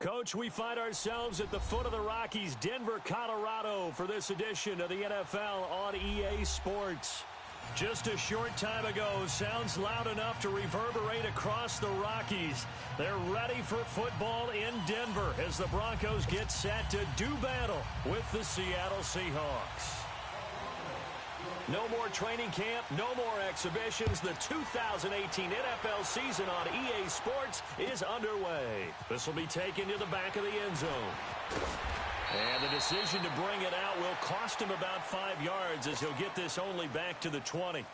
Coach, we find ourselves at the foot of the Rockies, Denver, Colorado, for this edition of the NFL on EA Sports. Just a short time ago, sounds loud enough to reverberate across the Rockies. They're ready for football in Denver as the Broncos get set to do battle with the Seattle Seahawks. No more training camp, no more exhibitions. The 2018 NFL season on EA Sports is underway. This will be taken to the back of the end zone. And the decision to bring it out will cost him about 5 yards as he'll get this only back to the 20.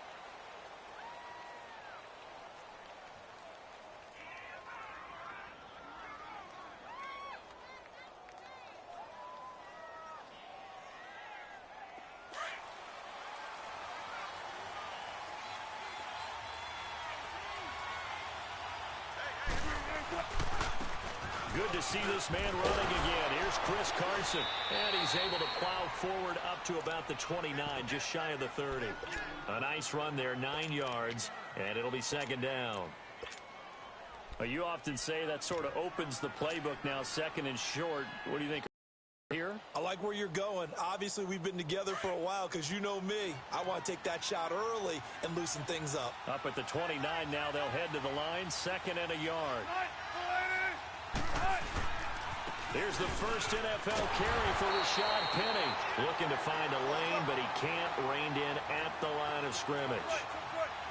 Good to see this man running again. Here's Chris Carson, and he's able to plow forward up to about the 29, just shy of the 30. A nice run there, 9 yards, and it'll be second down. Well, you often say that sort of opens the playbook now, second and short. What do you think here? I like where you're going. Obviously, we've been together for a while because you know me. I want to take that shot early and loosen things up. Up at the 29 now, they'll head to the line, second and a yard. Here's the first NFL carry for Rashad Penny. Looking to find a lane, but he can't. Reined in at the line of scrimmage.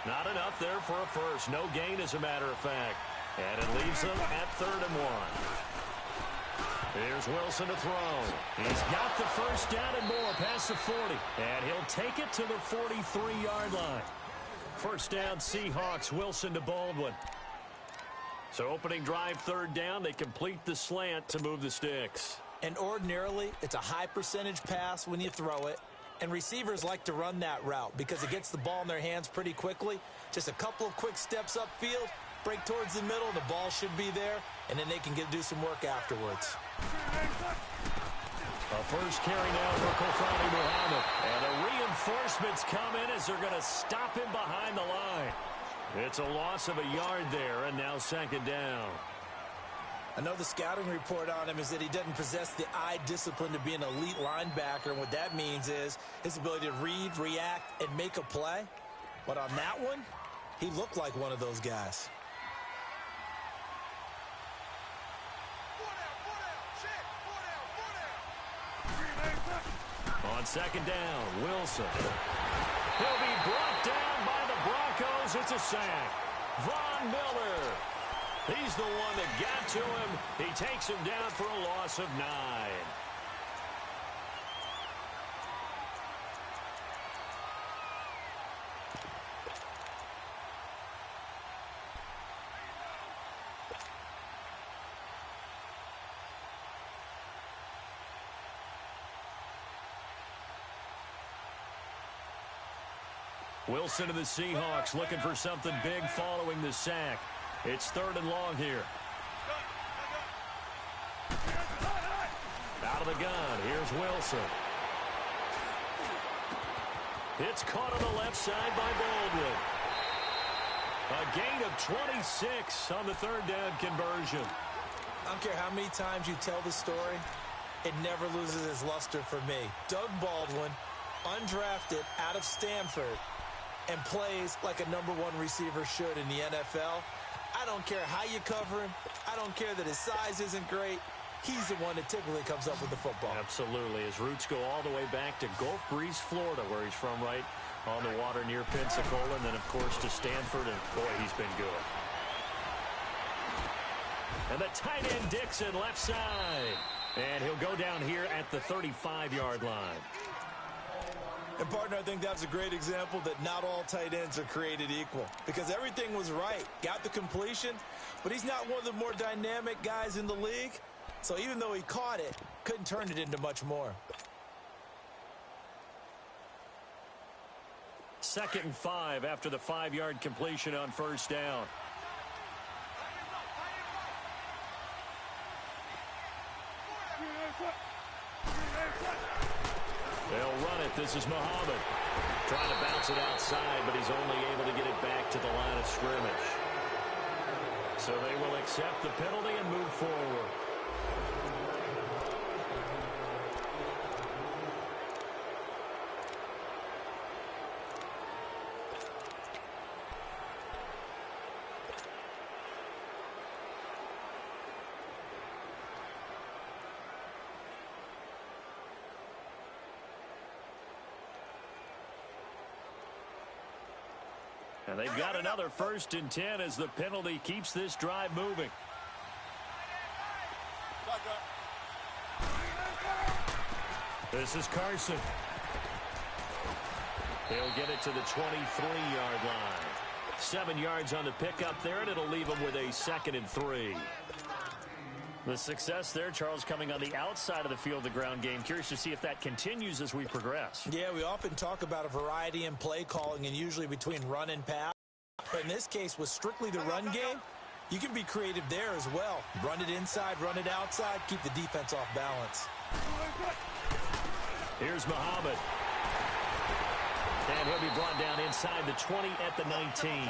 Not enough there for a first. No gain, as a matter of fact. And it leaves them at 3rd and 1. Here's Wilson to throw. He's got the first down and more past the 40. And he'll take it to the 43-yard line. First down, Seahawks. Wilson to Baldwin. So opening drive, 3rd down, they complete the slant to move the sticks. And ordinarily, it's a high percentage pass when you throw it. And receivers like to run that route because it gets the ball in their hands pretty quickly. Just a couple of quick steps upfield, break towards the middle, the ball should be there, and then they can do some work afterwards. A first carry now for Kofani Muhammad. And the reinforcements come in as they're going to stop him behind the line. It's a loss of a yard there, and now second down. I know the scouting report on him is that he doesn't possess the eye discipline to be an elite linebacker, and what that means is his ability to read, react, and make a play. But on that one, he looked like one of those guys. On second down, Wilson. He'll be brought down by the Broncos. It's a sack. Von Miller. He's the one that got to him. He takes him down for a loss of 9. Wilson of the Seahawks looking for something big following the sack. It's 3rd and long here. Out of the gun, here's Wilson. It's caught on the left side by Baldwin. A gain of 26 on the 3rd down conversion. I don't care how many times you tell the story, it never loses its luster for me. Doug Baldwin, undrafted out of Stanford, and plays like a #1 receiver should in the NFL. I don't care how you cover him. I don't care that his size isn't great. He's the one that typically comes up with the football. Absolutely. His roots go all the way back to Gulf Breeze, Florida, where he's from, right on the water near Pensacola, and then, of course, to Stanford, and, boy, he's been good. And the tight end Dixon left side. And he'll go down here at the 35-yard line. And, partner, I think that's a great example that not all tight ends are created equal. Because everything was right. Got the completion, but he's not one of the more dynamic guys in the league. So even though he caught it, couldn't turn it into much more. 2nd and 5 after the 5-yard completion on first down. They'll run it. This is Muhammad. Trying to bounce it outside, but he's only able to get it back to the line of scrimmage. So they will accept the penalty and move forward. And they've got another 1st and 10 as the penalty keeps this drive moving. This is Carson. He'll get it to the 23-yard line. 7 yards on the pickup there, and it'll leave him with a 2nd and 3. The success there, Charles, coming on the outside of the field, the ground game. Curious to see if that continues as we progress. Yeah, we often talk about a variety in play calling and usually between run and pass. But in this case, with strictly the run game, you can be creative there as well. Run it inside, run it outside, keep the defense off balance. Here's Muhammad. And he'll be brought down inside the 20 at the 19.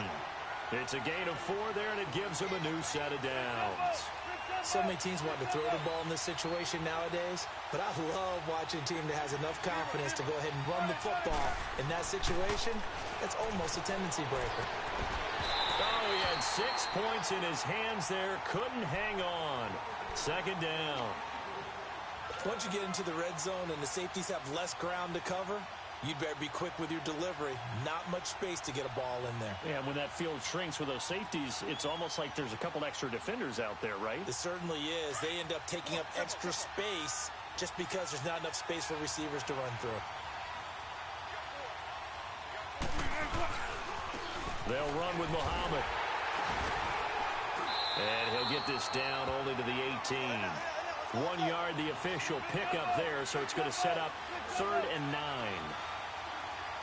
It's a gain of 4 there, and it gives him a new set of downs. So many teams want to throw the ball in this situation nowadays, but I love watching a team that has enough confidence to go ahead and run the football. In that situation, that's almost a tendency breaker. Oh, he had 6 points in his hands there. Couldn't hang on. 2nd down. Once you get into the red zone and the safeties have less ground to cover, you'd better be quick with your delivery. Not much space to get a ball in there. Yeah, when that field shrinks with those safeties, it's almost like there's a couple extra defenders out there, right? It certainly is. They end up taking up extra space just because there's not enough space for receivers to run through. They'll run with Muhammad. And he'll get this down only to the 18. 1 yard, the official pickup there, so it's going to set up 3rd and 9.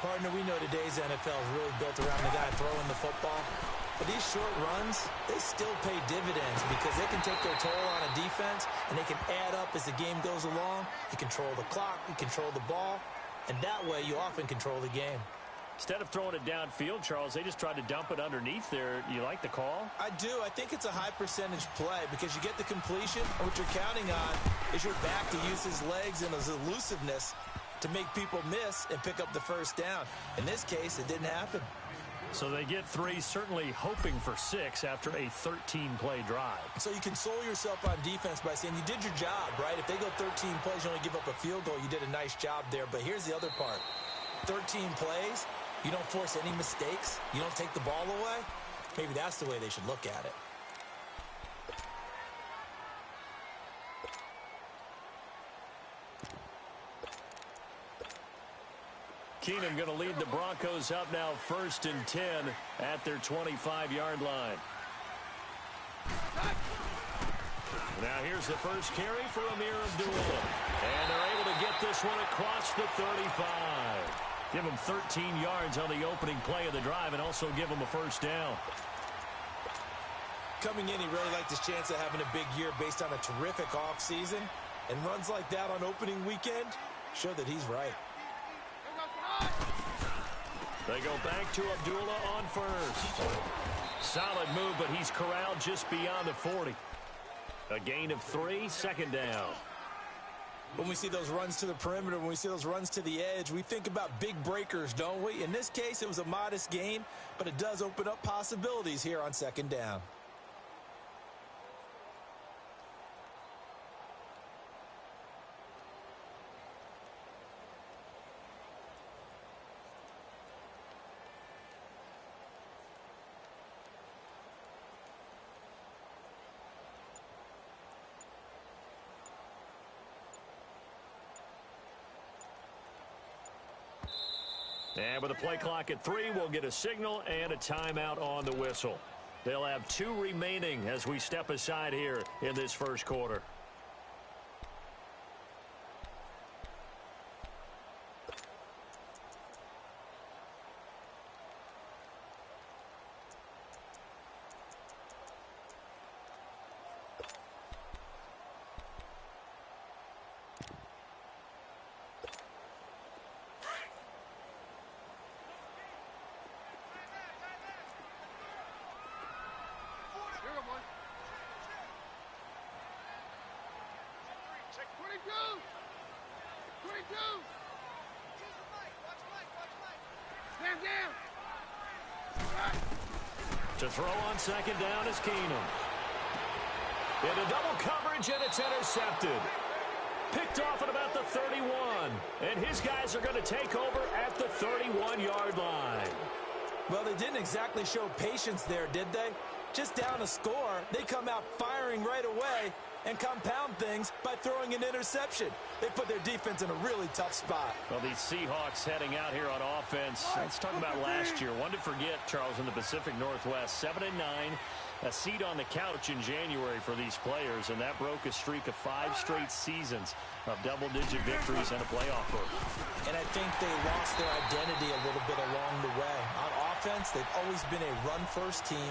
Partner, we know today's NFL is really built around the guy throwing the football. But these short runs, they still pay dividends because they can take their toll on a defense, and they can add up as the game goes along. You control the clock, you control the ball, and that way you often control the game. Instead of throwing it downfield, Charles, they just tried to dump it underneath there. You like the call? I do. I think it's a high percentage play because you get the completion, and what you're counting on is your back to use his legs and his elusiveness to make people miss and pick up the 1st down. In this case, it didn't happen. So they get 3, certainly hoping for 6 after a 13-play drive. So you console yourself on defense by saying you did your job, right? If they go 13 plays, you only give up a field goal, you did a nice job there. But here's the other part. 13 plays, you don't force any mistakes, you don't take the ball away. Maybe that's the way they should look at it. Keenum going to lead the Broncos up now 1st and 10 at their 25-yard line. Now here's the first carry for Amir Abdullah. And they're able to get this one across the 35. Give him 13 yards on the opening play of the drive and also give him a 1st down. Coming in, he really liked his chance of having a big year based on a terrific offseason. And runs like that on opening weekend show that he's right. They go back to Abdullah on 1st. Solid move, but he's corralled just beyond the 40. A gain of 3, 2nd down. When we see those runs to the perimeter, when we see those runs to the edge, we think about big breakers, don't we? In this case, it was a modest gain, but it does open up possibilities here on 2nd down. And with a play clock at 3, we'll get a signal and a timeout on the whistle. They'll have 2 remaining as we step aside here in this 1st quarter. To throw on second down is Keenum. Into double coverage, and it's intercepted. Picked off at about the 31. And his guys are going to take over at the 31-yard line. Well, they didn't exactly show patience there, did they? Just down a score, they come out firing right away and compound things by throwing an interception. They put their defense in a really tough spot. Well, these Seahawks heading out here on offense. Let's talk about last year. One to forget, Charles, in the Pacific Northwest. 7-9, a seat on the couch in January for these players, and that broke a streak of 5 straight seasons of double-digit victories and a playoff berth. And I think they lost their identity a little bit along the way. On offense, they've always been a run-first team,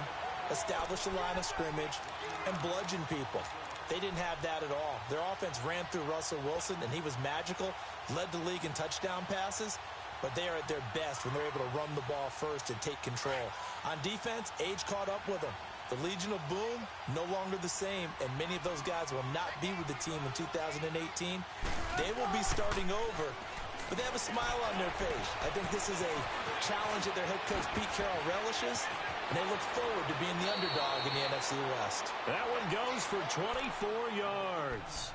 establish a line of scrimmage, and bludgeon people. They didn't have that at all. Their offense ran through Russell Wilson, and he was magical, led the league in touchdown passes, but they are at their best when they're able to run the ball first and take control. On defense, age caught up with them. The Legion of Boom, no longer the same, and many of those guys will not be with the team in 2018. They will be starting over, but they have a smile on their face. I think this is a challenge that their head coach Pete Carroll relishes, and they look forward to being the underdog in the NFC West. That one goes for 24 yards.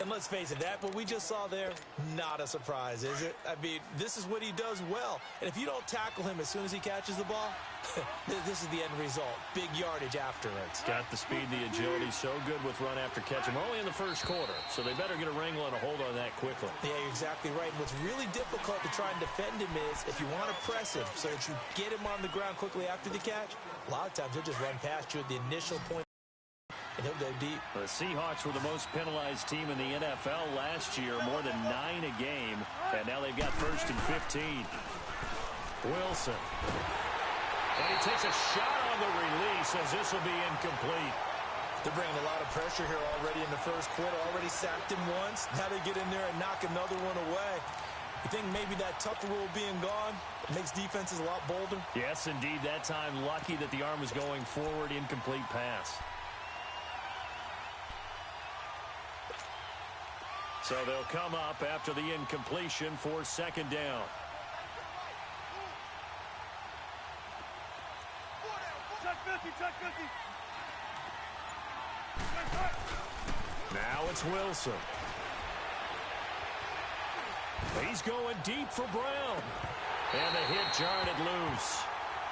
And let's face it, that what we just saw there, not a surprise, is it? I mean, this is what he does well. And if you don't tackle him as soon as he catches the ball, this is the end result. Big yardage afterwards. Got the speed, the agility, so good with run after catch. We're only in the first quarter, so they better get a wrangle and a hold on that quickly. Yeah, you're exactly right. And what's really difficult to try and defend him is if you want to press him so that you get him on the ground quickly after the catch, a lot of times he'll just run past you at the initial point. And he'll go deep. The Seahawks were the most penalized team in the NFL last year, more than 9 a game. And now they've got 1st and 15. Wilson. And he takes a shot on the release as this will be incomplete. They're bringing a lot of pressure here already in the first quarter. Already sacked him once. Now they get in there and knock another one away. You think maybe that tougher rule being gone makes defenses a lot bolder? Yes, indeed. That time lucky that the arm was going forward. Incomplete pass. So they'll come up after the incompletion for second down. Now it's Wilson. He's going deep for Brown. And the hit jarred it loose.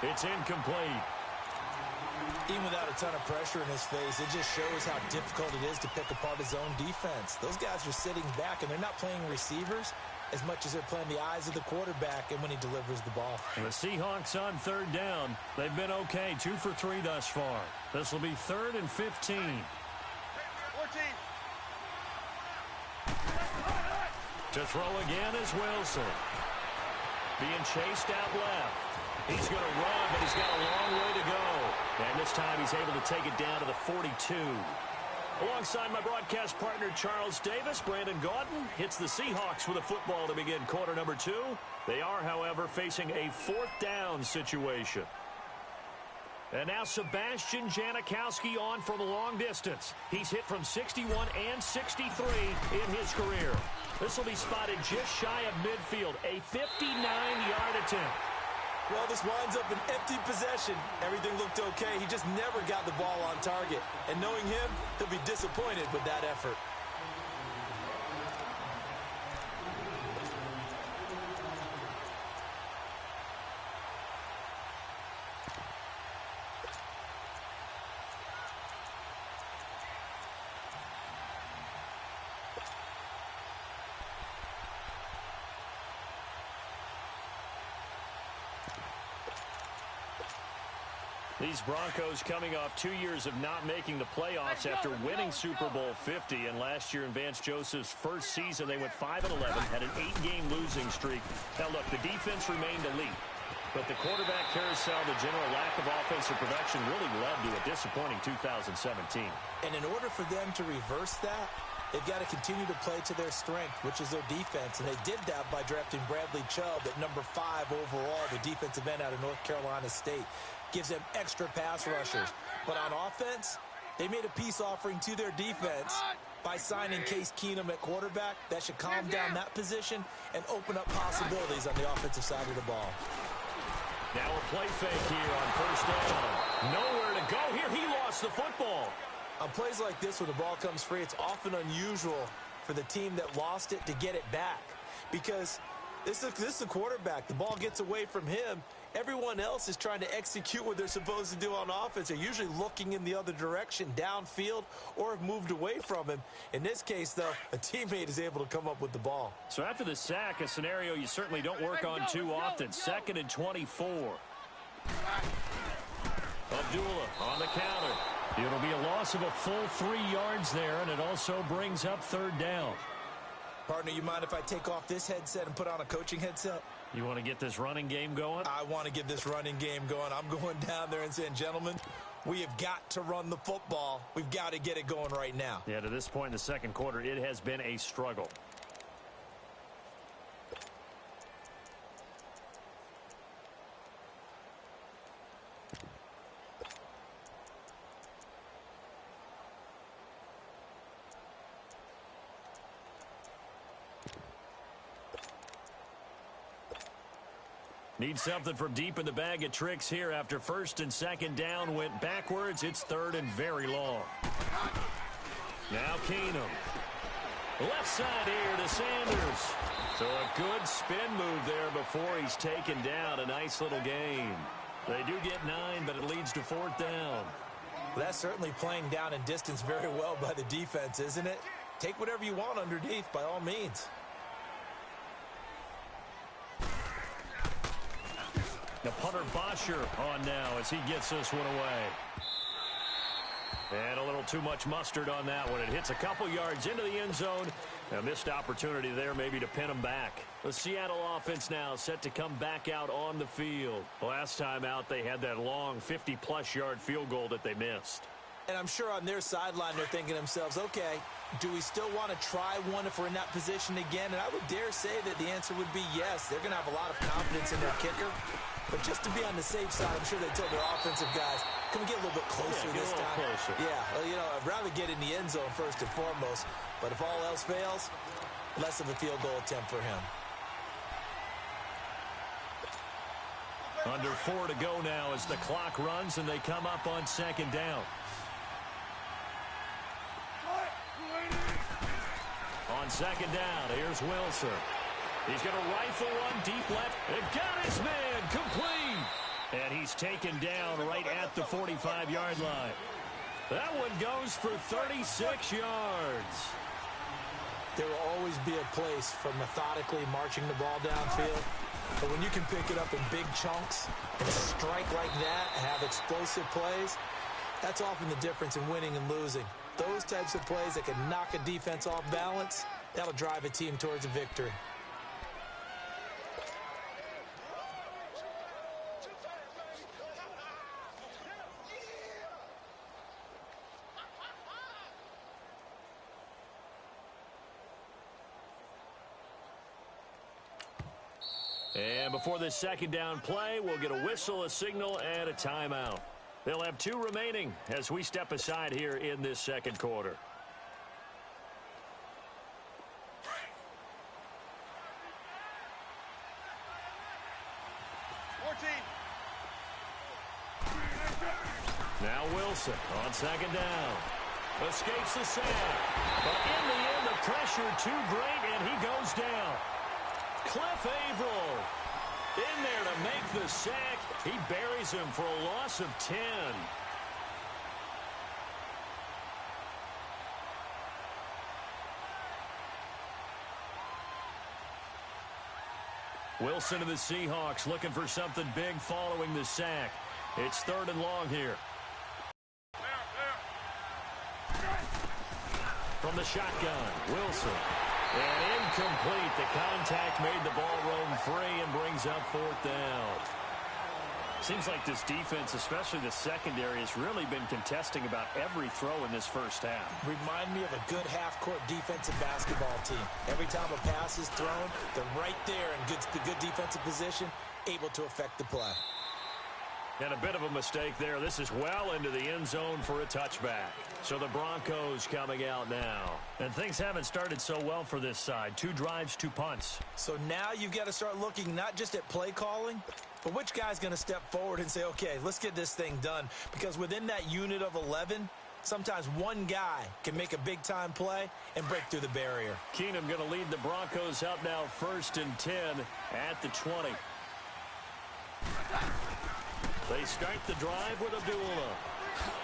It's incomplete. Even without a ton of pressure in his face, it just shows how difficult it is to pick apart his own defense. Those guys are sitting back, and they're not playing receivers as much as they're playing the eyes of the quarterback and when he delivers the ball. And the Seahawks on third down. They've been okay, 2 for 3 thus far. This will be 3rd and 15. 14. To throw again is Wilson. Being chased out left. He's going to run, but he's got a long way to go. And this time he's able to take it down to the 42. Alongside my broadcast partner, Charles Davis, Brandon Gaudin hits the Seahawks with a football to begin quarter number 2. They are, however, facing a 4th down situation. And now Sebastian Janikowski on from a long distance. He's hit from 61 and 63 in his career. This will be spotted just shy of midfield, a 59-yard attempt. Well, this winds up an empty possession. Everything looked okay. He just never got the ball on target. And knowing him, he'll be disappointed with that effort. These Broncos coming off 2 years of not making the playoffs after winning Super Bowl 50. And last year in Vance Joseph's first season, they went 5-11, had an 8-game losing streak. Now, look, the defense remained elite. But the quarterback carousel, the general lack of offensive production really led to a disappointing 2017. And in order for them to reverse that, they've got to continue to play to their strength, which is their defense. And they did that by drafting Bradley Chubb at number 5 overall, the defensive end out of North Carolina State. Gives them extra pass rushers. But on offense, they made a peace offering to their defense By signing Case Keenum at quarterback, that should calm down that position and open up possibilities on the offensive side of the ball. Now a play fake here on first down. Nowhere to go here. He lost the football. On plays like this where the ball comes free, it's often unusual for the team that lost it to get it back. Because this is the quarterback. The ball gets away from him. Everyone else is trying to execute what they're supposed to do on offense. They're usually looking in the other direction, downfield, or have moved away from him. In this case, though, a teammate is able to come up with the ball. So after the sack, a scenario you certainly don't work on too often. 2nd and 24. Abdullah on the counter. It'll be a loss of a full 3 yards there, and it also brings up 3rd down. Partner, you mind if I take off this headset and put on a coaching headset? You want to get this running game going? I want to get this running game going. I'm going down there and saying, gentlemen, we have got to run the football. We've got to get it going right now. Yeah, to this point in the second quarter, it has been a struggle. Need something from deep in the bag of tricks here after 1st and 2nd down went backwards. It's 3rd and very long. Now Keenum. Left side here to Sanders. So a good spin move there before he's taken down. A nice little gain. They do get 9, but it leads to 4th down. Well, that's certainly playing down in distance very well by the defense, isn't it? Take whatever you want underneath by all means. The punter Bosher on now as he gets this one away. And a little too much mustard on that one. It hits a couple yards into the end zone. A missed opportunity there maybe to pin him back. The Seattle offense now set to come back out on the field. Last time out they had that long 50-plus yard field goal that they missed. And I'm sure on their sideline they're thinking to themselves, okay, do we still want to try one if we're in that position again? And I would dare say that the answer would be yes. They're going to have a lot of confidence in their kicker. But just to be on the safe side, I'm sure they told their offensive guys, can we get a little bit closer this time? Closer. Yeah, well, you know, I'd rather get in the end zone first and foremost. But if all else fails, less of a field goal attempt for him. Under 4 to go now as the clock runs and they come up on 2nd down. On 2nd down, here's Wilson. He's going to rifle one deep left. And got his man complete. And he's taken down right at the 45-yard line. That one goes for 36 yards. There will always be a place for methodically marching the ball downfield. But when you can pick it up in big chunks and strike like that, have explosive plays, that's often the difference in winning and losing. Those types of plays that can knock a defense off balance, that'll drive a team towards a victory. And before this 2nd down play, we'll get a whistle, a signal, and a timeout. They'll have 2 remaining as we step aside here in this 2nd quarter. Now Wilson on 2nd down. Escapes the sack. But in the end, the pressure too great, and he goes down. Cliff Averill in there to make the sack. He buries him for a loss of 10. Wilson and the Seahawks looking for something big following the sack. It's 3rd and long here. From the shotgun, Wilson. And incomplete. The contact made the ball roam free and brings up 4th down. Seems like this defense, especially the secondary, has really been contesting about every throw in this first half. Remind me of a good half-court defensive basketball team. Every time a pass is thrown, they're right there in good defensive position, able to affect the play. And a bit of a mistake there. This is well into the end zone for a touchback. So the Broncos coming out now. And things haven't started so well for this side. 2 drives, 2 punts. So now you've got to start looking not just at play calling, but which guy's going to step forward and say, okay, let's get this thing done. Because within that unit of 11, sometimes one guy can make a big-time play and break through the barrier. Keenum going to lead the Broncos up now 1st and 10 at the 20. They start the drive with Abdullah.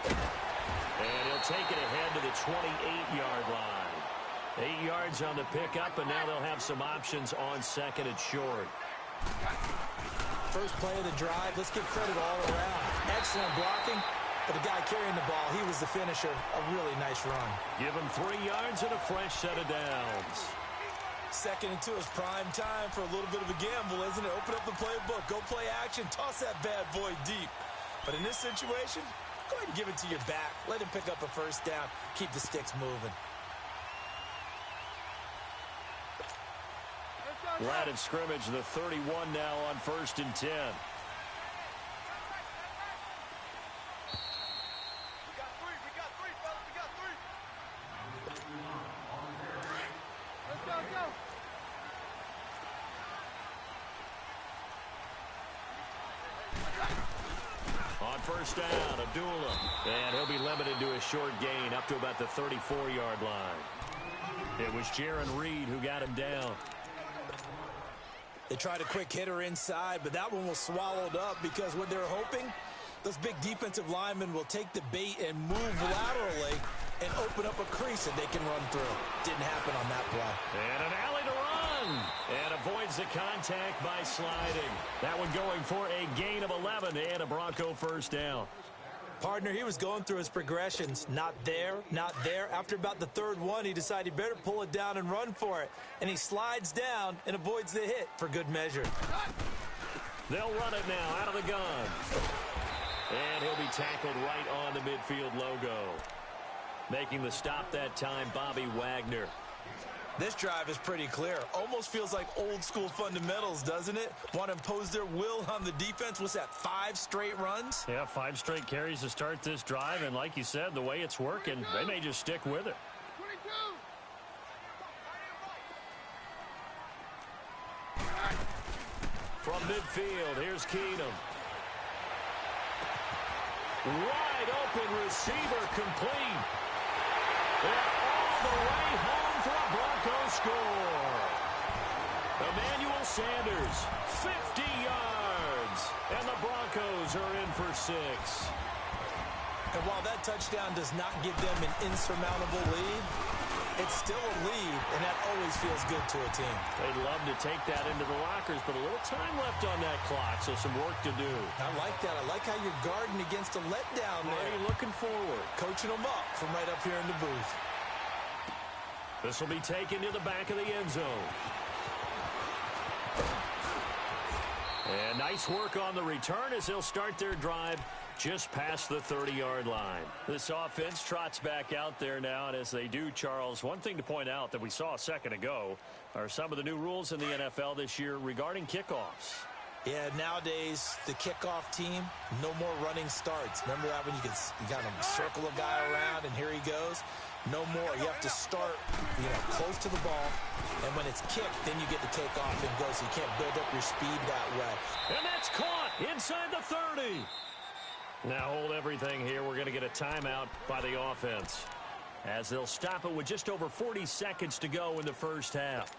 And he'll take it ahead to the 28-yard line. 8 yards on the pickup, and now they'll have some options on 2nd and short. First play of the drive, let's give credit all around. Excellent blocking, but the guy carrying the ball, he was the finisher. A really nice run. Give him 3 yards and a fresh set of downs. 2nd and 2 is prime time for a little bit of a gamble, isn't it? Open up the playbook, go play action, toss that bad boy deep. But in this situation, go ahead and give it to your back. Let him pick up a first down. Keep the sticks moving. Line of scrimmage, the 31 now on 1st and 10. On first down, Abdullah. And he'll be limited to a short gain up to about the 34-yard line. It was Jaron Reed who got him down. They tried a quick hitter inside, but that one was swallowed up because what they're hoping, those big defensive linemen will take the bait and move laterally and open up a crease that they can run through. Didn't happen on that play. And an alley to run. And avoids the contact by sliding. That one going for a gain of 11 and a Bronco first down. Partner, he was going through his progressions. Not there, not there. After about the 3rd one, he decided he better pull it down and run for it. And he slides down and avoids the hit for good measure. They'll run it now out of the gun. And he'll be tackled right on the midfield logo. Making the stop that time, Bobby Wagner. This drive is pretty clear. Almost feels like old school fundamentals, doesn't it? Want to impose their will on the defense. What's that, 5 straight runs? Yeah, 5 straight carries to start this drive. And like you said, the way it's working, they may just stick with it. 22. From midfield, here's Keenum. Wide open receiver complete. And all the way home for a Broncos score. Emmanuel Sanders, 50 yards. And the Broncos are in for 6. And while that touchdown does not give them an insurmountable lead, it's still a lead, and that always feels good to a team. They'd love to take that into the lockers, but a little time left on that clock, so some work to do. I like that. I like how you're guarding against a letdown there. Already looking forward. Coaching them up from right up here in the booth. This will be taken to the back of the end zone. And nice work on the return as they'll start their drive just past the 30-yard line. This offense trots back out there now, and as they do, Charles, one thing to point out that we saw a second ago are some of the new rules in the NFL this year regarding kickoffs. Yeah, nowadays, the kickoff team, no more running starts. Remember that when you got to circle a guy around, and here he goes? No more. You have to start, close to the ball, and when it's kicked, then you get to take off and go, so you can't build up your speed that way. And that's caught inside the 30. Now hold everything here. We're going to get a timeout by the offense as they'll stop it with just over 40 seconds to go in the first half.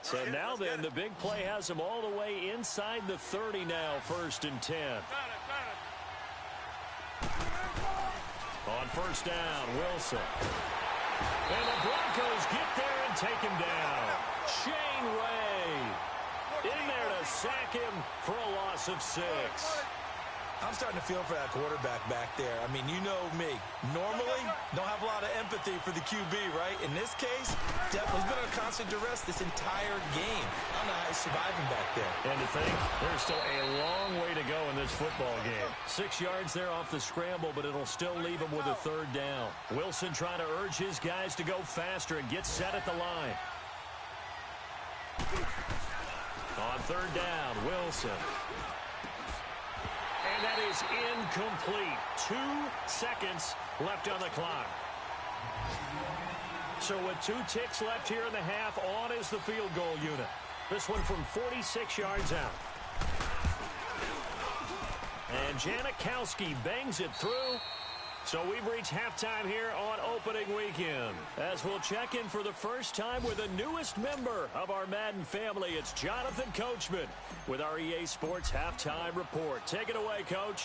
So now then, the big play has them all the way inside the 30 now, 1st and 10. On first down, Wilson. And the Broncos get there and take him down. Shane Ray in there to sack him for a loss of 6. I'm starting to feel for that quarterback back there. I mean, you know me. Normally, don't have a lot of empathy for the QB, right? In this case, definitely been under constant duress this entire game. I don't know how he's surviving back there. And to think, there's still a long way to go in this football game. 6 yards there off the scramble, but it'll still leave him with a third down. Wilson trying to urge his guys to go faster and get set at the line. On third down, Wilson. And that is incomplete. 2 seconds left on the clock. So with 2 ticks left here in the half, on is the field goal unit. This one from 46 yards out. And Janikowski bangs it through. So we've reached halftime here on opening weekend. As we'll check in for the first time with the newest member of our Madden family, it's Jonathan Coachman with our EA Sports Halftime Report. Take it away, Coach.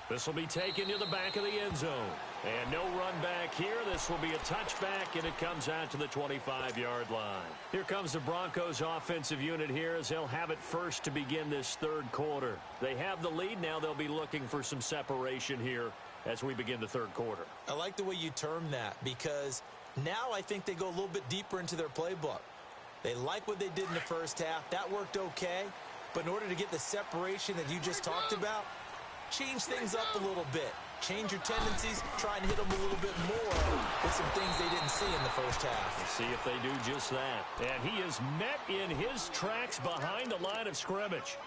This will be taken to the back of the end zone. And no run back here. This will be a touchback, and it comes out to the 25-yard line. Here comes the Broncos offensive unit here as they'll have it first to begin this third quarter. They have the lead. Now they'll be looking for some separation here as we begin the third quarter. I like the way you term that because now I think they go a little bit deeper into their playbook. They like what they did in the first half. That worked okay. But in order to get the separation that you just talked about, change things up a little bit. Change your tendencies, try and hit them a little bit more with some things they didn't see in the first half. Let's see if they do just that. And he is met in his tracks behind the line of scrimmage.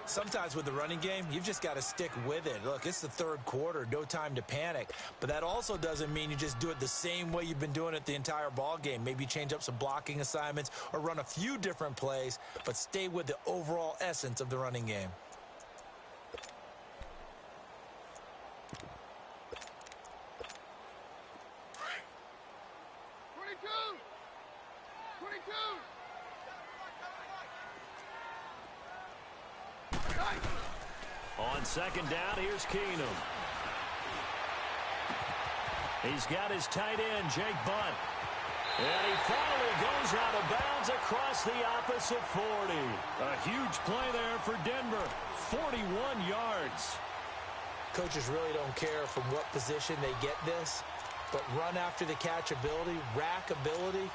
Sometimes with the running game, you've just got to stick with it. Look, it's the third quarter, no time to panic. But that also doesn't mean you just do it the same way you've been doing it the entire ball game. Maybe change up some blocking assignments or run a few different plays, but stay with the overall essence of the running game. On second down, here's Keenum. He's got his tight end, Jake Butt. And he finally goes out of bounds across the opposite 40. A huge play there for Denver. 41 yards. Coaches really don't care from what position they get this, but run after the catch ability, rack ability,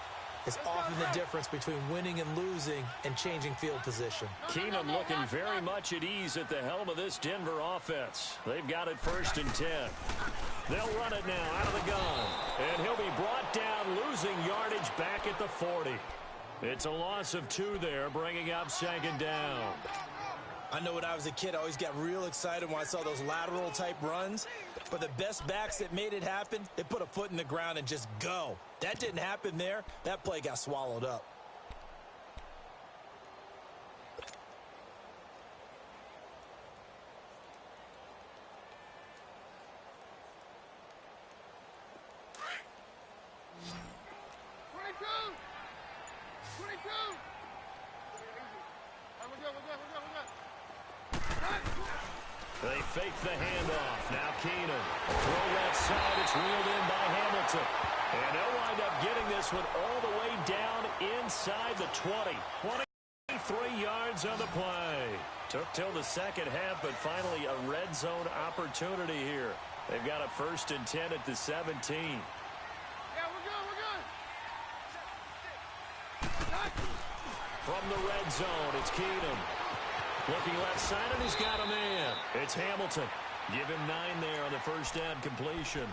is often the difference between winning and losing and changing field position. Keenum looking very much at ease at the helm of this Denver offense. They've got it 1st and 10. They'll run it now out of the gun. And he'll be brought down, losing yardage back at the 40. It's a loss of 2 there, bringing up second down. I know when I was a kid, I always got real excited when I saw those lateral-type runs. But the best backs that made it happen, they put a foot in the ground and just go. That didn't happen there. That play got swallowed up. They fake the handoff. Now Keenum. Throw that side. It's reeled in by Hamilton. And they'll wind up getting this one all the way down inside the 20. 23 yards on the play. Took till the second half, but finally a red zone opportunity here. They've got a 1st and 10 at the 17. Yeah, we're good. From the red zone, it's Keenum. Looking left side, and he's got a man. It's Hamilton. Give him 9 there on the first down completion.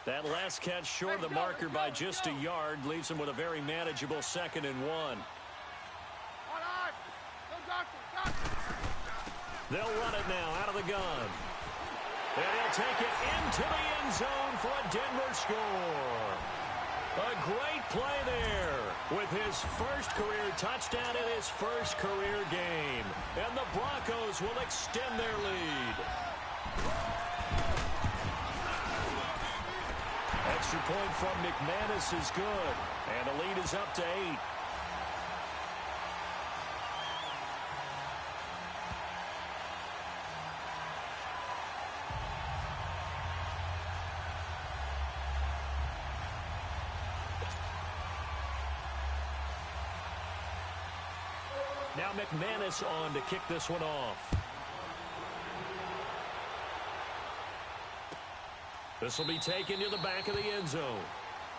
That last catch short of the marker by just a yard leaves him with a very manageable 2nd and 1. They'll run it now out of the gun. And he'll take it into the end zone for a Denver score. A great play there with his first career touchdown in his first career game. And the Broncos will extend their lead. Extra point from McManus is good. And the lead is up to 8. now McManus on to kick this one off. This will be taken to the back of the end zone.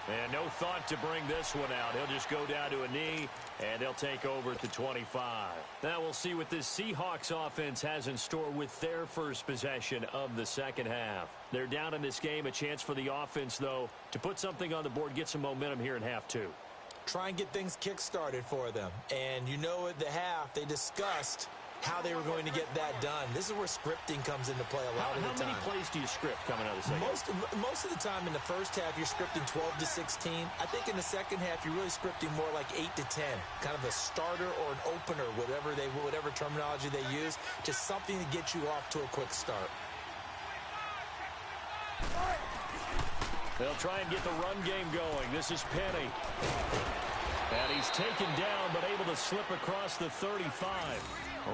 And no thought to bring this one out. He'll just go down to a knee, and they'll take over at the 25. Now we'll see what this Seahawks offense has in store with their first possession of the second half. They're down in this game. A chance for the offense, though, to put something on the board, get some momentum here in half two. Try and get things kick-started for them. And you know at the half, they discussed how they were going to get that done. This is where scripting comes into play a lot of the time. How many plays do you script coming out of the second? Most of the time in the first half, you're scripting 12 to 16. I think in the second half, you're really scripting more like 8 to 10. Kind of a starter or an opener, whatever terminology they use. Just something to get you off to a quick start. They'll try and get the run game going. This is Penny. And he's taken down, but able to slip across the 35.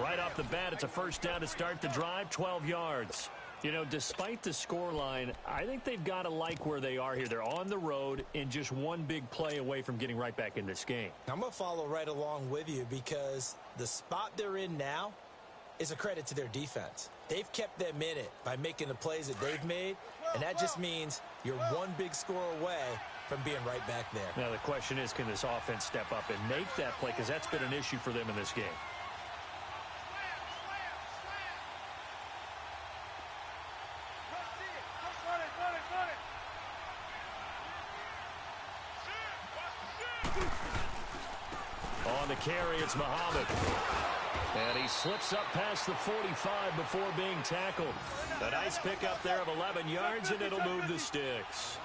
Right off the bat, it's a first down to start the drive, 12 yards. You know, despite the scoreline, I think they've got to like where they are here. They're on the road and just one big play away from getting right back in this game. I'm going to follow right along with you because the spot they're in now is a credit to their defense. They've kept them in it by making the plays that they've made, and that just means you're one big score away from being right back there. Now, the question is, can this offense step up and make that play? Because that's been an issue for them in this game. On the carry, it's Muhammad. And he slips up past the 45 before being tackled. A nice pickup there of 11 yards, and it'll move the sticks.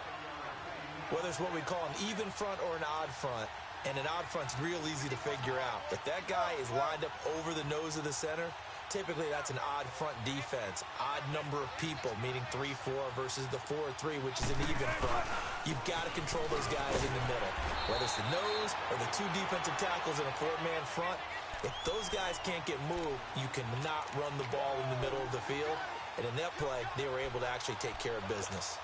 Whether it's what we call an even front or an odd front, and an odd front's real easy to figure out. If that guy is lined up over the nose of the center, typically that's an odd front defense. Odd number of people, meaning 3-4 versus the 4-3, which is an even front. You've got to control those guys in the middle. Whether it's the nose or the two defensive tackles in a four-man front, if those guys can't get moved, you cannot run the ball in the middle of the field. And in that play, they were able to actually take care of business.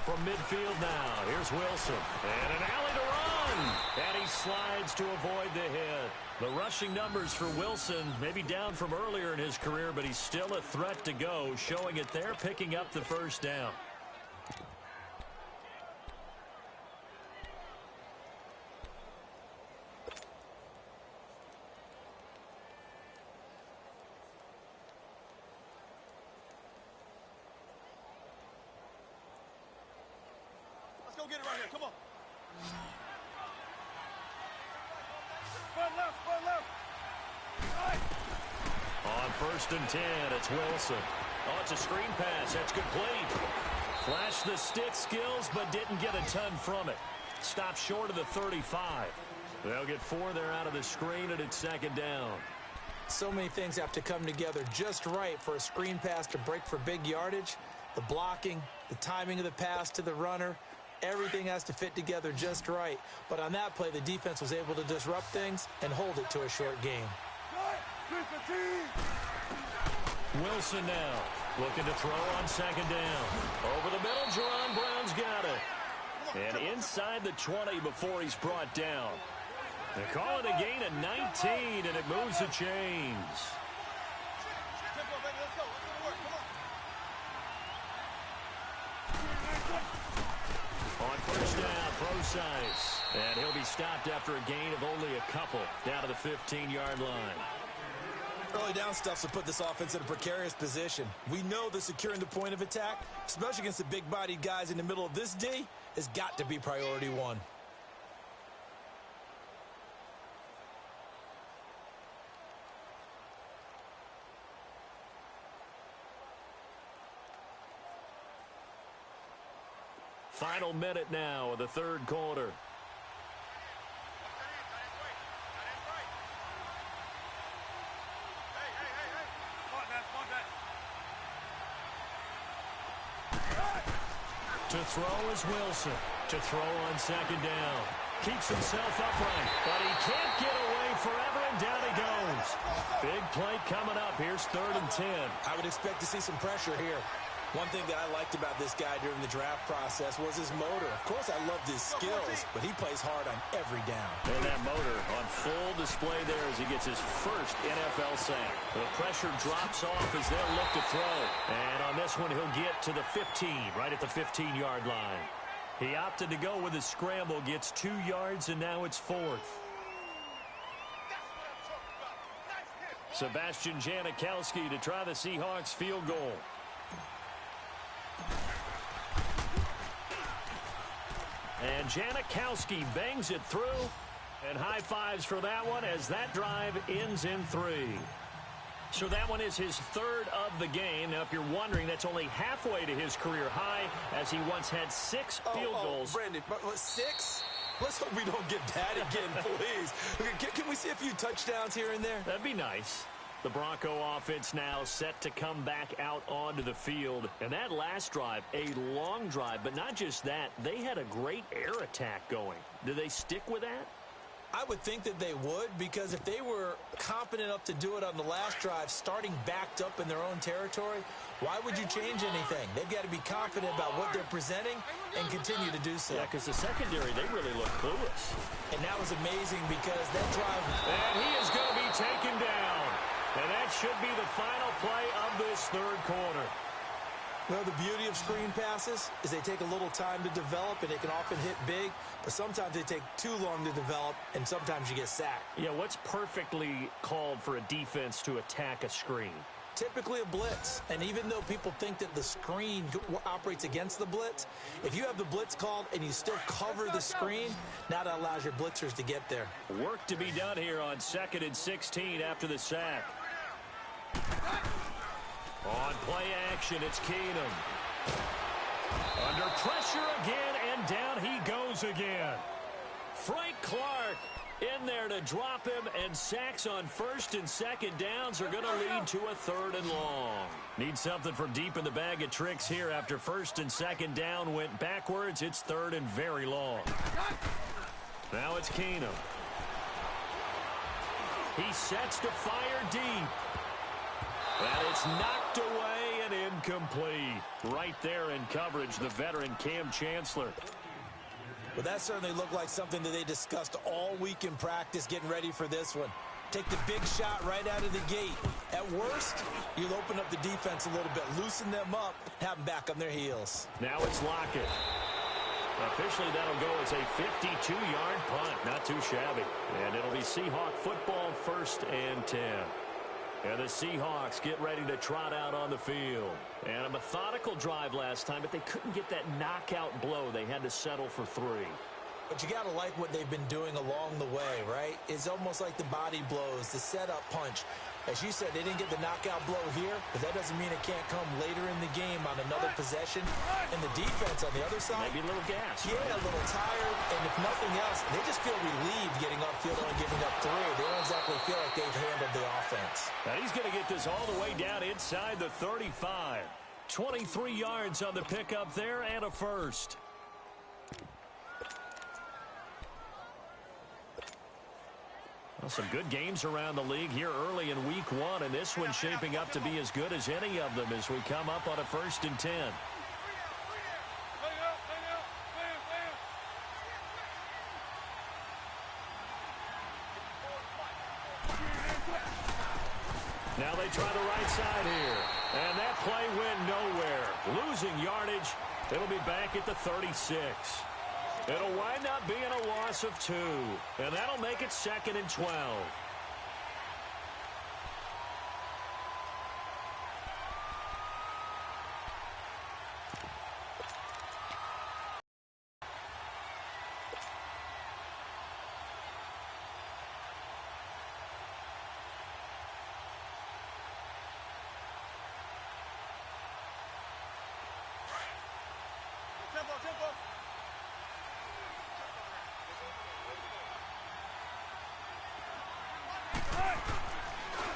From midfield now, here's Wilson. And an alley to run. And he slides to avoid the hit. The rushing numbers for Wilson, maybe down from earlier in his career, but he's still a threat to go, showing it there, picking up the first down. Go get it right here. Come on. Front left. On 1st and 10, it's Wilson. Oh, it's a screen pass. That's complete. Flashed the stick skills, but didn't get a ton from it. Stopped short of the 35. They'll get 4 there out of the screen, and it's 2nd down. So many things have to come together just right for a screen pass to break for big yardage. The blocking, the timing of the pass to the runner, everything has to fit together just right. But on that play, the defense was able to disrupt things and hold it to a short game. Wilson now looking to throw on 2nd down. Over the middle, Jerron Brown's got it. And inside the 20 before he's brought down. They call it a gain of 19, and it moves the chains. On 1st down, Procise. And he'll be stopped after a gain of only a couple down to the 15-yard line. Early down stuff will put this offense in a precarious position. We know that securing the point of attack, especially against the big-bodied guys in the middle of this D, has got to be priority one. Final minute now of the 3rd quarter. To throw is Wilson. To throw on second down. Keeps himself upright, but he can't get away forever, and down he goes. Big play coming up. Here's 3rd and 10. I would expect to see some pressure here. One thing that I liked about this guy during the draft process was his motor. Of course, I loved his skills, but he plays hard on every down. And that motor on full display there as he gets his first NFL sack. The pressure drops off as they'll look to throw. And on this one, he'll get to the 15, right at the 15-yard line. He opted to go with his scramble, gets 2 yards, and now it's 4th. Sebastian Janikowski to try the Seahawks field goal. And Janikowski bangs it through. And high fives for that one as that drive ends in 3. So that one is his 3rd of the game. Now, if you're wondering, that's only halfway to his career high, as he once had 6 field goals. Brandon, but 6? Let's hope we don't get that again, please. Can we see a few touchdowns here and there? That'd be nice. The Bronco offense now set to come back out onto the field. And that last drive, a long drive, but not just that. They had a great air attack going. Do they stick with that? I would think that they would, because if they were confident enough to do it on the last drive, starting backed up in their own territory, why would you change anything? They've got to be confident about what they're presenting and continue to do so. Yeah, because the secondary, they really look clueless. And that was amazing because that drive... And he is going to be taken down. And that should be the final play of this 3rd quarter. Well, the beauty of screen passes is they take a little time to develop, and they can often hit big, but sometimes they take too long to develop, and sometimes you get sacked. Yeah, what's perfectly called for a defense to attack a screen? Typically a blitz, and even though people think that the screen operates against the blitz, if you have the blitz called and you still cover the screen, now that allows your blitzers to get there. Work to be done here on 2nd and 16 after the sack. On play action, it's Keenum. Under pressure again, and down he goes again. Frank Clark in there to drop him, and sacks on 1st and 2nd downs are going to lead to a 3rd and long. Need something from deep in the bag of tricks here after 1st and 2nd down went backwards. It's 3rd and very long. Now it's Keenum. He sets to fire deep. And it's knocked away and incomplete. Right there in coverage, the veteran Cam Chancellor. Well, that certainly looked like something that they discussed all week in practice getting ready for this one. Take the big shot right out of the gate. At worst, you'll open up the defense a little bit, loosen them up, have them back on their heels. Now it's Lockett. Officially, that'll go as a 52-yard punt. Not too shabby. And it'll be Seahawk football, 1st and 10. And the Seahawks get ready to trot out on the field. And a methodical drive last time, but they couldn't get that knockout blow. They had to settle for 3. But you got to like what they've been doing along the way, right? It's almost like the body blows, the setup punch. As you said, they didn't get the knockout blow here, but that doesn't mean it can't come later in the game on another possession. And the defense on the other side, maybe a little gas. Yeah, right? A little tired. And if nothing else, they just feel relieved getting upfield and giving up 3. They don't exactly feel like they've handled the offense. Now he's going to get this all the way down inside the 35. 23 yards on the pickup there and a 1st. Well, some good games around the league here early in week 1, and this one's shaping up to be as good as any of them as we come up on a 1st and 10. Now they try the right side here, and that play went nowhere. Losing yardage. It'll be back at the 36. It'll wind up being a loss of 2, and that'll make it 2nd and 12.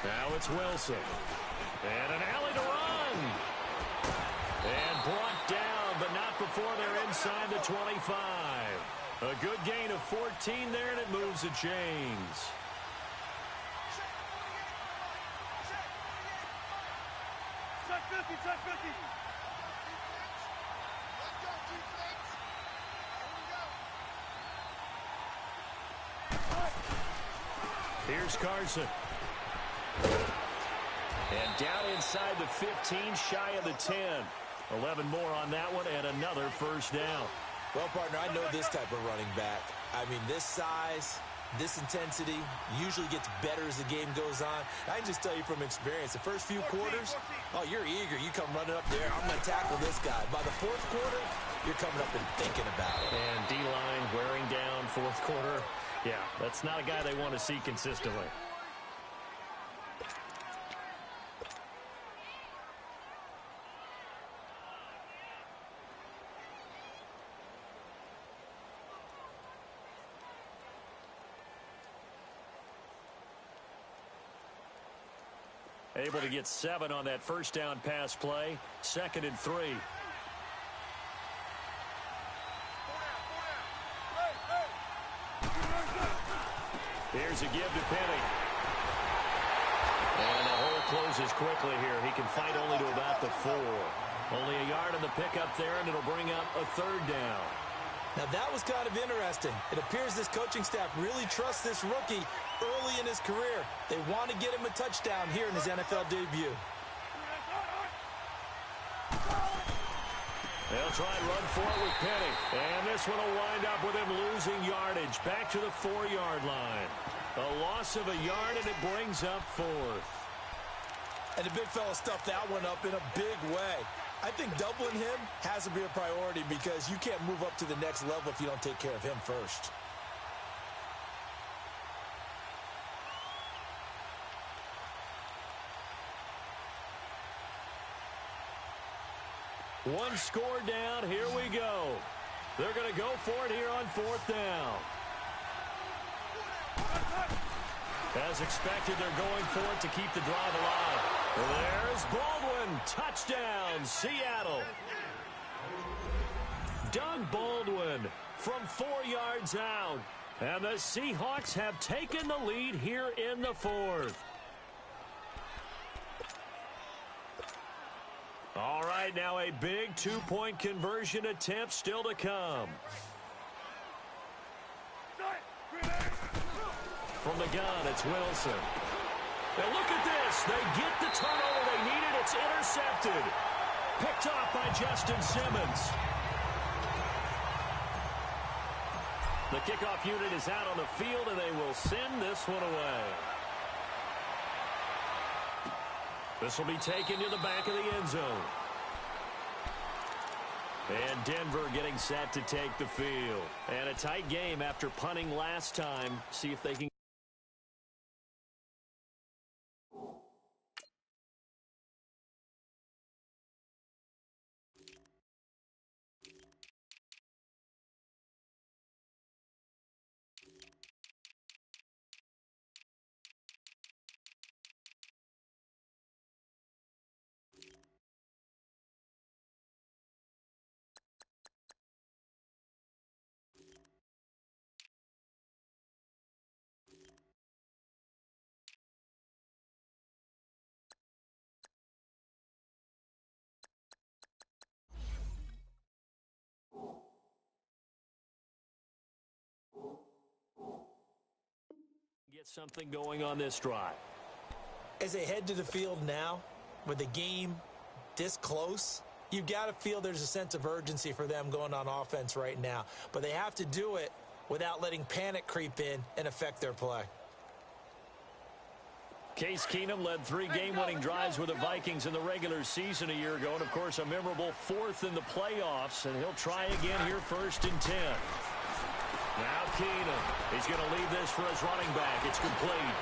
Now it's Wilson. And an alley to run. And brought down, but not before they're 25. A good gain of 14 there, and it moves the chains. Check 50, check 50. Here's Carson. And down inside the 15, shy of the 10. 11 more on that one, and another first down. Well, partner, I know this type of running back. I mean, this size, this intensity usually gets better as the game goes on. I can just tell you from experience, the first few quarters, oh, you're eager. You come running up there, I'm going to tackle this guy. By the fourth quarter, you're coming up and thinking about it. And D-line wearing down fourth quarter. Yeah, that's not a guy they want to see consistently. Able to get 7 on that first down pass play. 2nd and 3. Here's a give to Penny. And the hole closes quickly here. He can fight only to about the 4. Only a yard on the pickup there, and it'll bring up a 3rd down. Now, that was kind of interesting. It appears this coaching staff really trusts this rookie early in his career. They want to get him a touchdown here in his NFL debut. They'll try and run for it with Penny. And this one will wind up with him losing yardage. Back to the 4-yard line. A loss of a yard, and it brings up 4th. And the big fella stuffed that one up in a big way. I think doubling him has to be a priority because you can't move up to the next level if you don't take care of him first. One score down. Here we go. They're going to go for it here on 4th down. As expected, they're going for it to keep the drive alive. There's Baldwin. Touchdown, Seattle. Doug Baldwin from 4 yards out. And the Seahawks have taken the lead here in the 4th. All right, now a big 2-point conversion attempt still to come. From the gun, it's Wilson. And look at this. They get the turnover they needed. It's intercepted. Picked off by Justin Simmons. The kickoff unit is out on the field, and they will send this one away. This will be taken to the back of the end zone. And Denver getting set to take the field. And a tight game after punting last time. See if they can. Get something going on this drive. As they head to the field now, with the game this close, you've got to feel there's a sense of urgency for them going on offense right now. But they have to do it without letting panic creep in and affect their play. Case Keenum led 3 game-winning drives with the Vikings in the regular season a year ago. And, of course, a memorable 4th in the playoffs. And he'll try again here 1st and 10. Now Keenum. He's going to leave this for his running back. It's complete.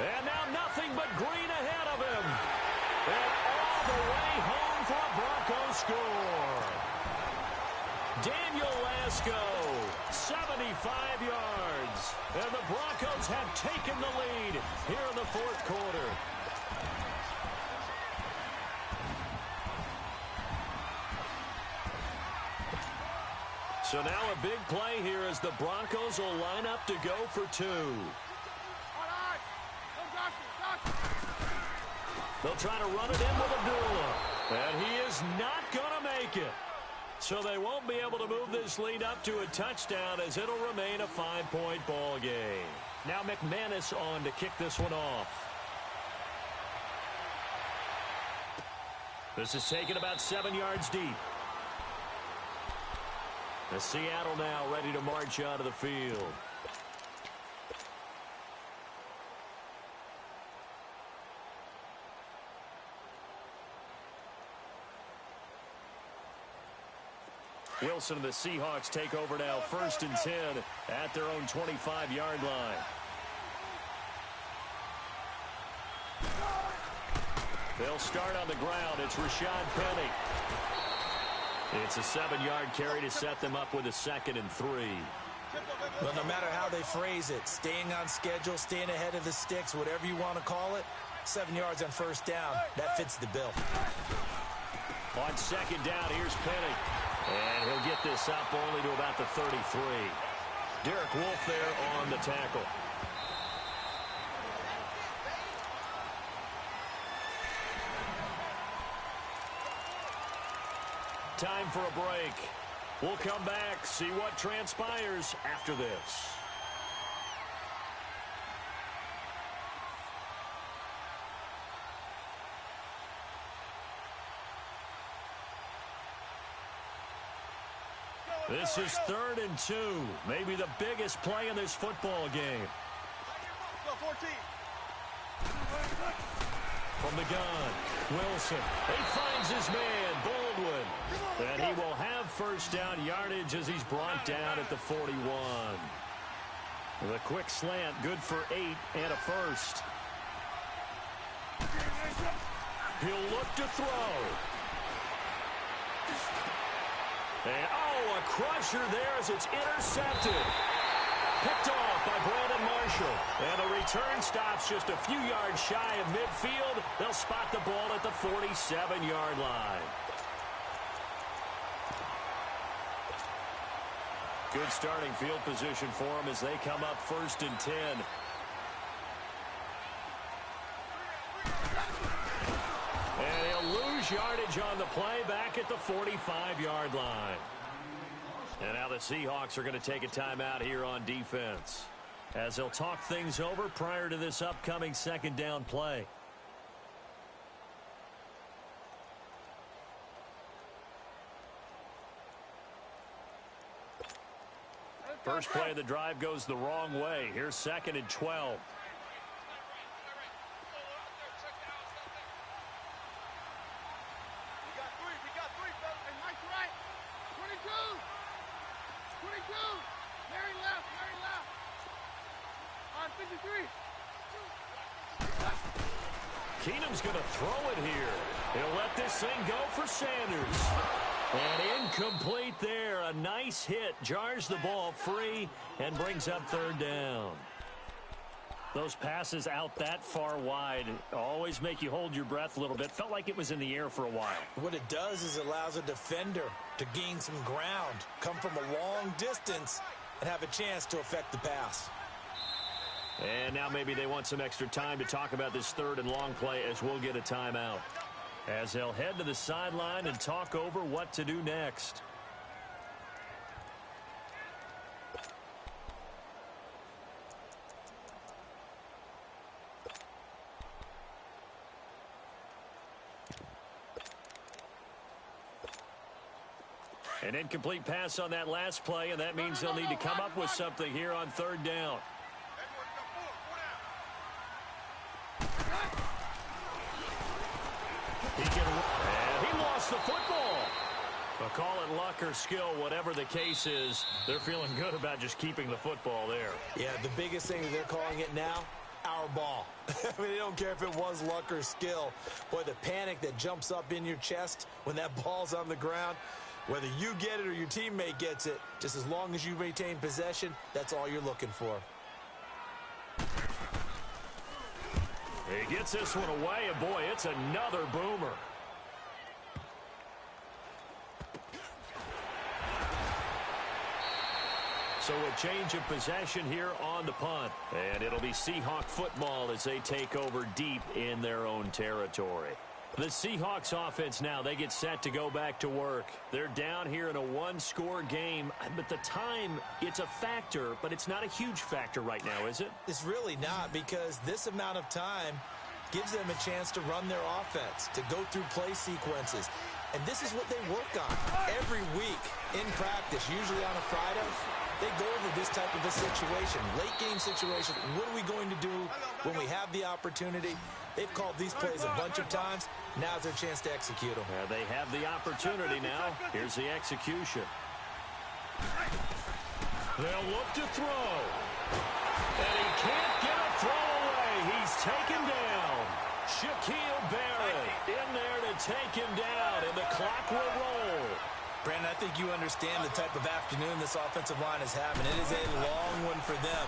And now nothing but green ahead of him. And all the way home for a Broncos score. Daniel Lasco, 75 yards. And the Broncos have taken the lead here in the 4th quarter. So now a big play here as the Broncos will line up to go for two. They'll try to run it in with Abdullah. And he is not going to make it. So they won't be able to move this lead up to a touchdown as it'll remain a 5-point ball game. Now McManus on to kick this one off. This is taken about 7 yards deep. The Seattle now ready to march out of the field. Wilson and the Seahawks take over now, 1st and 10 at their own 25-yard line. They'll start on the ground. It's Rashad Penny. It's a 7-yard carry to set them up with a 2nd and 3. Well, no matter how they phrase it, staying on schedule, staying ahead of the sticks, whatever you want to call it, 7 yards on 1st down, that fits the bill. On 2nd down, here's Penny. And he'll get this up only to about the 33. Derek Wolfe there on the tackle. Time for a break. We'll come back, see what transpires after this. This is 3rd and 2. Maybe the biggest play in this football game. From the gun, Wilson. He finds his man, Baldwin. And he will have 1st down yardage as he's brought down at the 41. The quick slant, good for 8 and a 1st. He'll look to throw. And, a crusher there as it's intercepted. Picked off by Brandon Marshall. And the return stops just a few yards shy of midfield. They'll spot the ball at the 47-yard line. Good starting field position for them as they come up 1st and 10. And he'll lose yardage on the play back at the 45-yard line. And now the Seahawks are going to take a timeout here on defense as they'll talk things over prior to this upcoming 2nd down play. First play of the drive goes the wrong way. Here's 2nd and 12. Keenum's going to throw it here. He'll let this thing go for Sanders. And incomplete there. A nice hit. Jars the ball free and brings up 3rd down. Those passes out that far wide always make you hold your breath a little bit. Felt like it was in the air for a while. What it does is it allows a defender to gain some ground, come from a long distance, and have a chance to affect the pass. And now maybe they want some extra time to talk about this 3rd and long play as we'll get a timeout. As they'll head to the sideline and talk over what to do next. An incomplete pass on that last play, and that means they'll need to come up with something here on 3rd down. He lost the football. But call it luck or skill, whatever the case is, they're feeling good about just keeping the football there. Yeah, the biggest thing that they're calling it now, our ball. I mean, they don't care if it was luck or skill. Boy, the panic that jumps up in your chest when that ball's on the ground, whether you get it or your teammate gets it, just as long as you retain possession, that's all you're looking for. He gets this one away, and boy, it's another boomer. So a change of possession here on the punt. And it'll be Seahawk football as they take over deep in their own territory. The Seahawks offense now, they get set to go back to work. They're down here in a one-score game. But the time, it's a factor, but it's not a huge factor right now, is it? It's really not, because this amount of time gives them a chance to run their offense, to go through play sequences. And this is what they work on every week in practice, usually on a Friday. They go over this type of a situation, late game situation. What are we going to do when we have the opportunity? They've called these plays a bunch of times. Now's their chance to execute them. They have the opportunity now. Here's the execution. They'll look to throw. And he can't get a throw away. He's taken down. Shaquille Barrett in there to take him down, and the clock will roll. Brandon, I think you understand the type of afternoon this offensive line is having. It is a long one for them.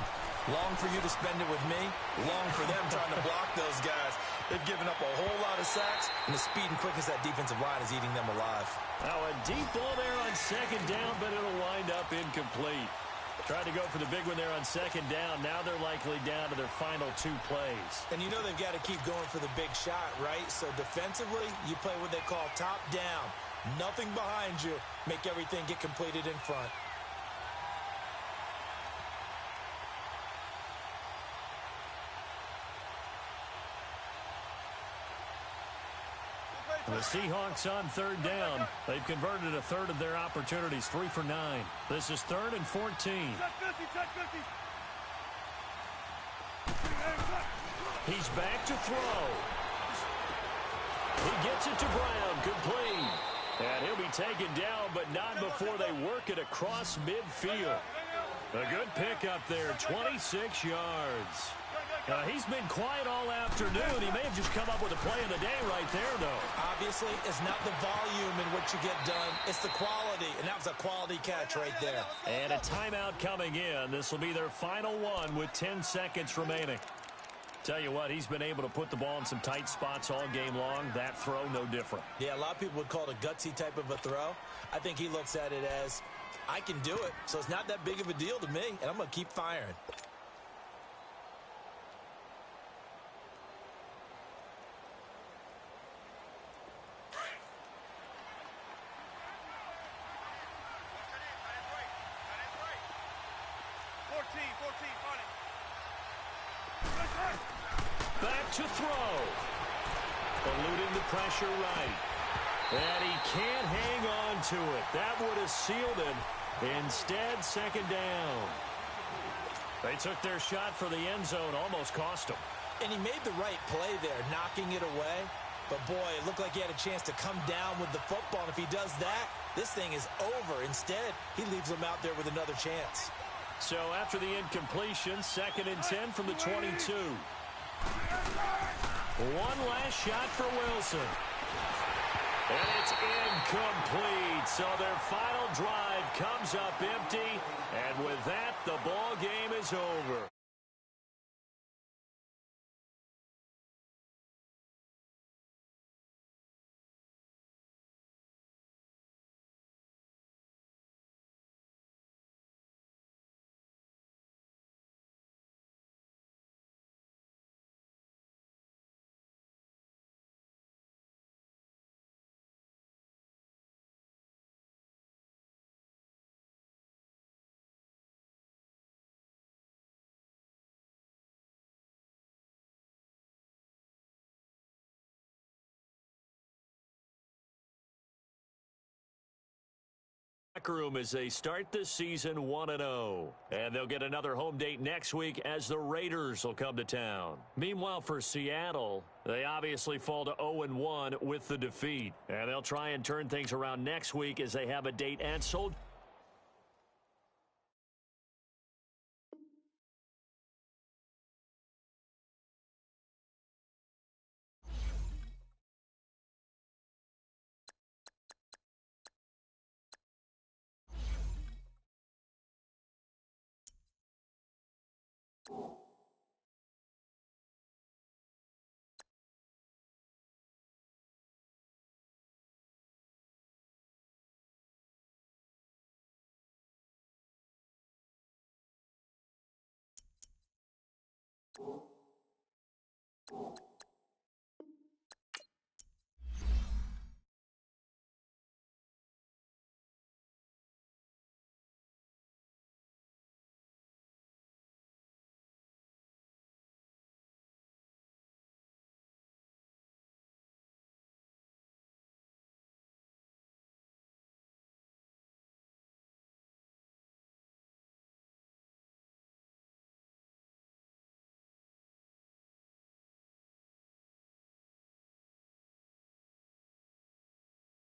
Long for you to spend it with me. Long for them trying to block those guys. They've given up a whole lot of sacks, and the speed and quickness of that defensive line is eating them alive. Now a deep ball there on second down, but it'll wind up incomplete. Tried to go for the big one there on second down. Now they're likely down to their final two plays. And you know they've got to keep going for the big shot, right? So defensively, you play what they call top down. Nothing behind you. Make everything get completed in front. The Seahawks on third down. They've converted a third of their opportunities, 3 for 9. This is 3rd and 14. Check 50. He's back to throw. He gets it to Brown, complete. And he'll be taken down, but not before they work it across midfield. A good pickup there, 26 yards. He's been quiet all afternoon. He may have just come up with a play of the day right there, though. Obviously, it's not the volume in what you get done. It's the quality, and that was a quality catch right there. And a timeout coming in. This will be their final one with 10 seconds remaining. Tell you what, he's been able to put the ball in some tight spots all game long. That throw, no different. Yeah, a lot of people would call it a gutsy type of a throw. I think he looks at it as, I can do it, so it's not that big of a deal to me, and I'm going to keep firing. Back to throw. Eluding the pressure right. And he can't hang on to it. That would have sealed it. Instead, second down. They took their shot for the end zone, almost cost them. And he made the right play there, knocking it away. But, boy, it looked like he had a chance to come down with the football. And if he does that, this thing is over. Instead, he leaves him out there with another chance. So after the incompletion, 2nd and 10 from the 22. One last shot for Wilson. And it's incomplete. So their final drive comes up empty. And with that, the ball game is over. Room as they start this season 1-0. And they'll get another home date next week as the Raiders will come to town. Meanwhile, for Seattle, they obviously fall to 0-1 with the defeat. And they'll try and turn things around next week as they have a date at Soldier.